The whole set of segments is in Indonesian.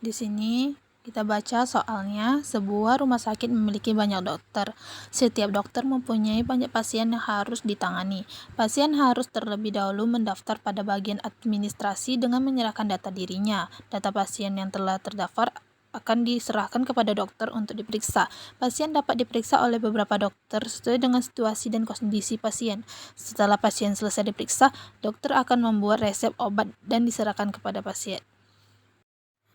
Di sini kita baca soalnya, sebuah rumah sakit memiliki banyak dokter. Setiap dokter mempunyai banyak pasien yang harus ditangani. Pasien harus terlebih dahulu mendaftar pada bagian administrasi dengan menyerahkan data dirinya. Data pasien yang telah terdaftar akan diserahkan kepada dokter untuk diperiksa. Pasien dapat diperiksa oleh beberapa dokter sesuai dengan situasi dan kondisi pasien. Setelah pasien selesai diperiksa, dokter akan membuat resep obat dan diserahkan kepada pasien.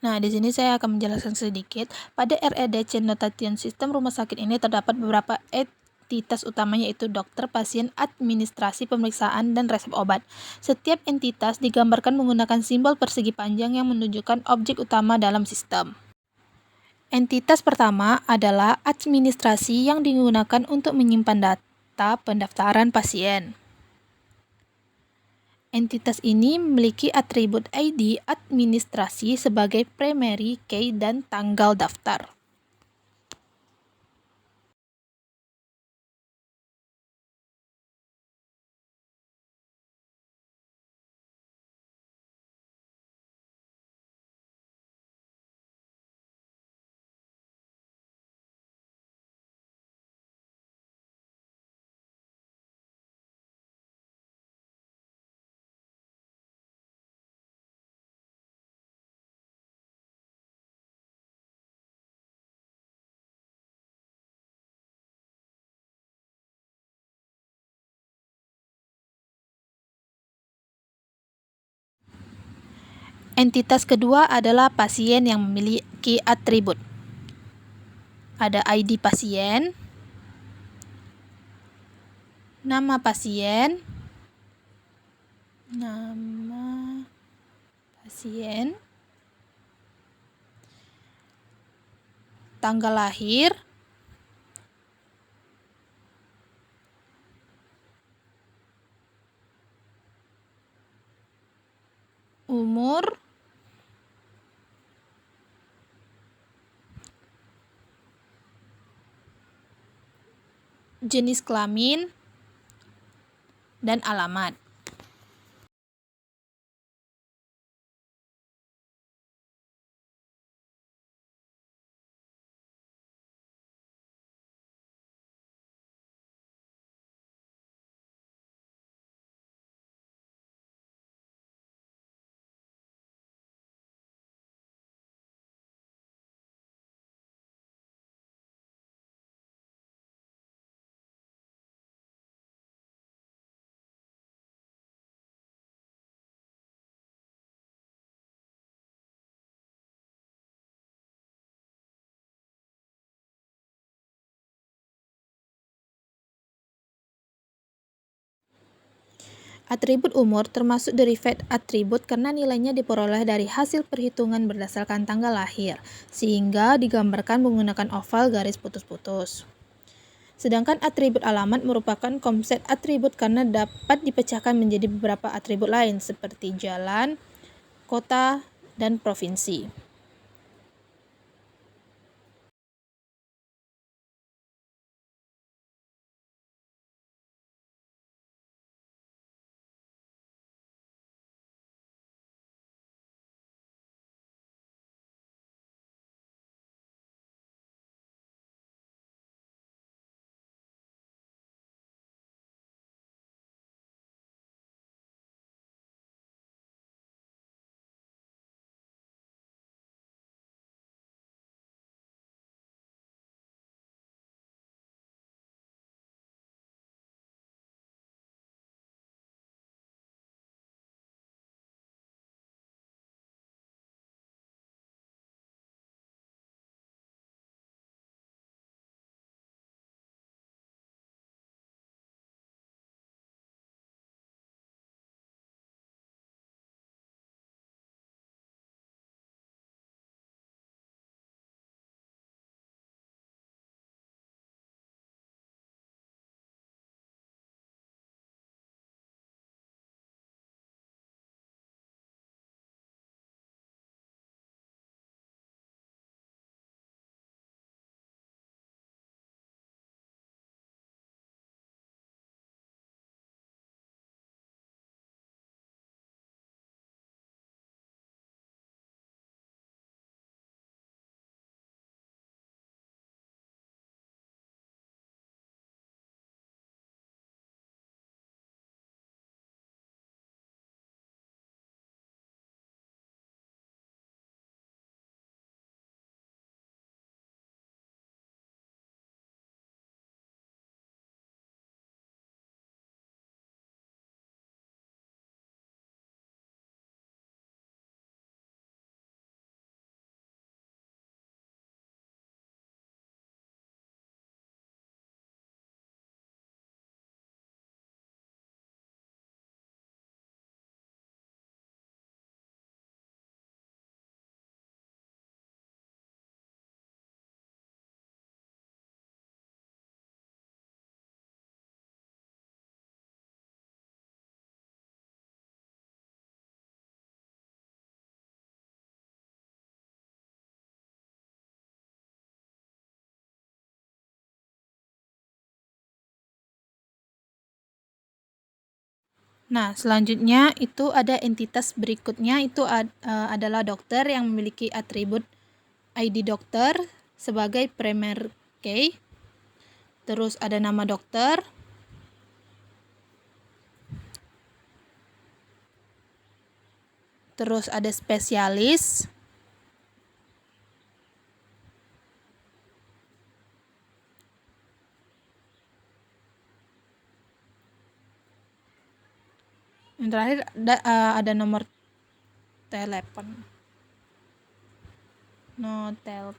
Nah, di sini saya akan menjelaskan sedikit. Pada REDC Notation Sistem rumah sakit ini terdapat beberapa entitas utama, yaitu dokter, pasien, administrasi, pemeriksaan, dan resep obat. Setiap entitas digambarkan menggunakan simbol persegi panjang yang menunjukkan objek utama dalam sistem. Entitas pertama adalah administrasi yang digunakan untuk menyimpan data pendaftaran pasien. Entitas ini memiliki atribut ID administrasi sebagai primary key dan tanggal daftar. Entitas kedua adalah pasien yang memiliki atribut. Ada ID pasien, nama pasien, tanggal lahir, umur, jenis kelamin, dan alamat. Atribut umur termasuk derivat atribut karena nilainya diperoleh dari hasil perhitungan berdasarkan tanggal lahir, sehingga digambarkan menggunakan oval garis putus-putus. Sedangkan atribut alamat merupakan komset atribut karena dapat dipecahkan menjadi beberapa atribut lain seperti jalan, kota, dan provinsi. Nah, selanjutnya itu ada entitas berikutnya itu adalah dokter yang memiliki atribut ID dokter sebagai primary key. Terus ada nama dokter. Terus ada spesialis. Yang terakhir ada nomor telepon. Notel.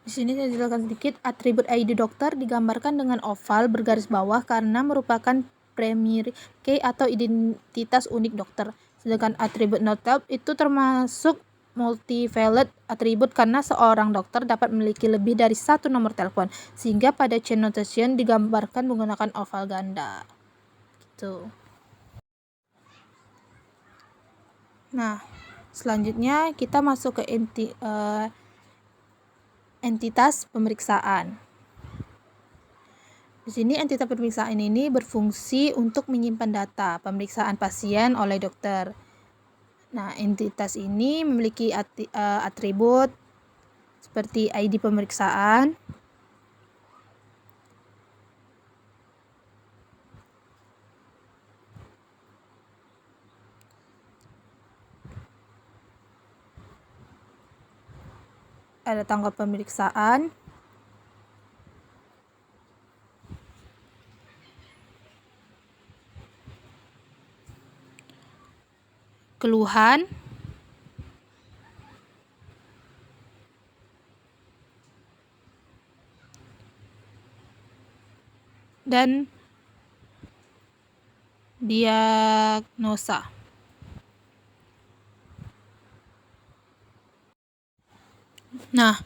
Di sini saya jelaskan sedikit, atribut ID dokter digambarkan dengan oval bergaris bawah karena merupakan primary key atau identitas unik dokter. Sedangkan atribut notab itu termasuk multi-valid atribut karena seorang dokter dapat memiliki lebih dari satu nomor telepon, sehingga pada chain notation digambarkan menggunakan oval ganda. Gitu. Nah, selanjutnya kita masuk ke entitas pemeriksaan. Di sini entitas pemeriksaan ini berfungsi untuk menyimpan data pemeriksaan pasien oleh dokter. Nah, entitas ini memiliki atribut seperti ID pemeriksaan, ada tanggal pemeriksaan, keluhan, dan diagnosa. Nah,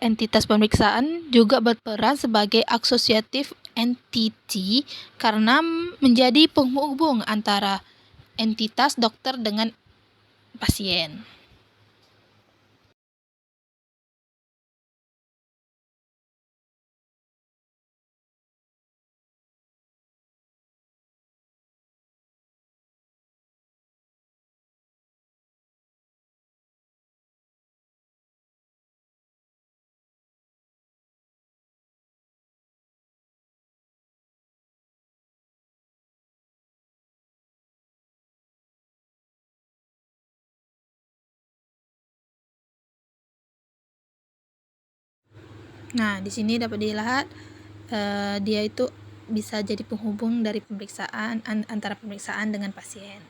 entitas pemeriksaan juga berperan sebagai associative entity karena menjadi penghubung antara entitas dokter dengan pasien. Nah, di sini dapat dilihat dia itu bisa jadi penghubung dari pemeriksaan antara pemeriksaan dengan pasien.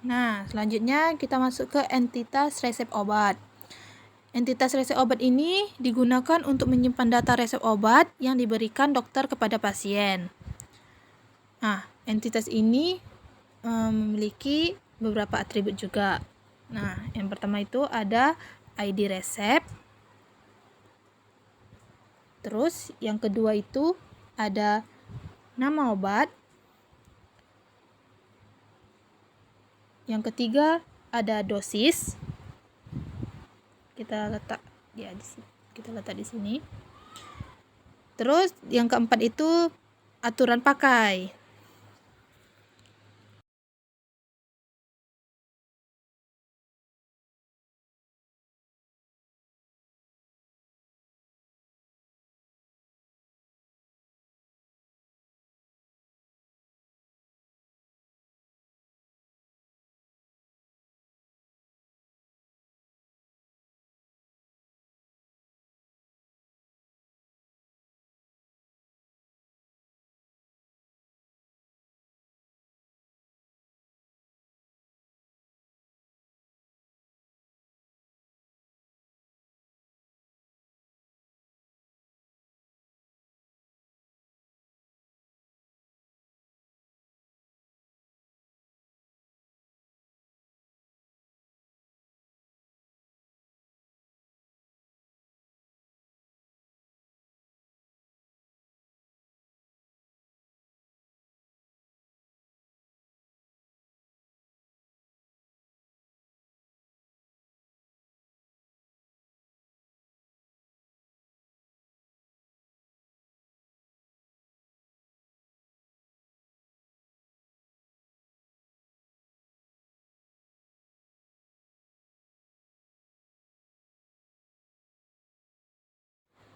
Nah, selanjutnya kita masuk ke entitas resep obat. Entitas resep obat ini digunakan untuk menyimpan data resep obat yang diberikan dokter kepada pasien. Nah, entitas ini memiliki beberapa atribut juga. Nah, yang pertama itu ada ID resep. Terus yang kedua itu ada nama obat. Yang ketiga ada dosis. Kita letak di sini. Terus yang keempat itu aturan pakai.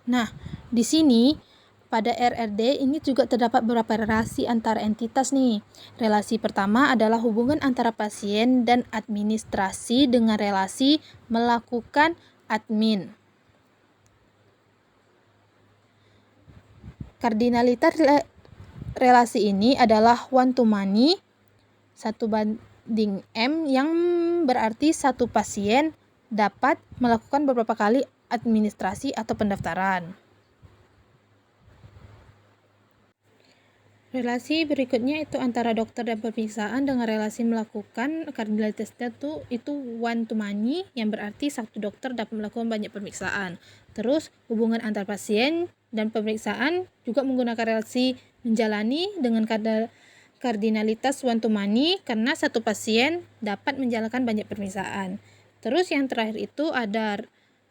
Nah, di sini pada RRD ini juga terdapat beberapa relasi antara entitas nih. Relasi pertama adalah hubungan antara pasien dan administrasi dengan relasi melakukan admin. Kardinalitas relasi ini adalah one to many, 1/M, yang berarti satu pasien dapat melakukan beberapa kali administrasi atau pendaftaran. Relasi berikutnya itu antara dokter dan pemeriksaan dengan relasi melakukan, kardinalitasnya itu one to many, yang berarti satu dokter dapat melakukan banyak pemeriksaan. Terus hubungan antar pasien dan pemeriksaan juga menggunakan relasi menjalani dengan kardinalitas one to many karena satu pasien dapat menjalankan banyak pemeriksaan. Terus yang terakhir itu ada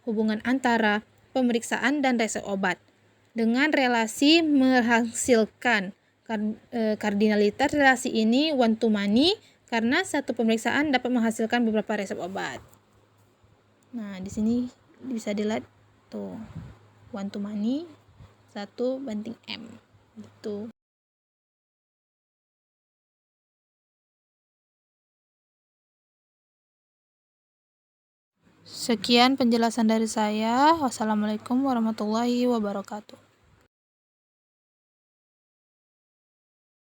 hubungan antara pemeriksaan dan resep obat dengan relasi menghasilkan. Kardinalitas relasi ini one to many karena satu pemeriksaan dapat menghasilkan beberapa resep obat. Nah, di sini bisa dilihat tuh one to many 1/M gitu. Sekian penjelasan dari saya. Wassalamualaikum warahmatullahi wabarakatuh.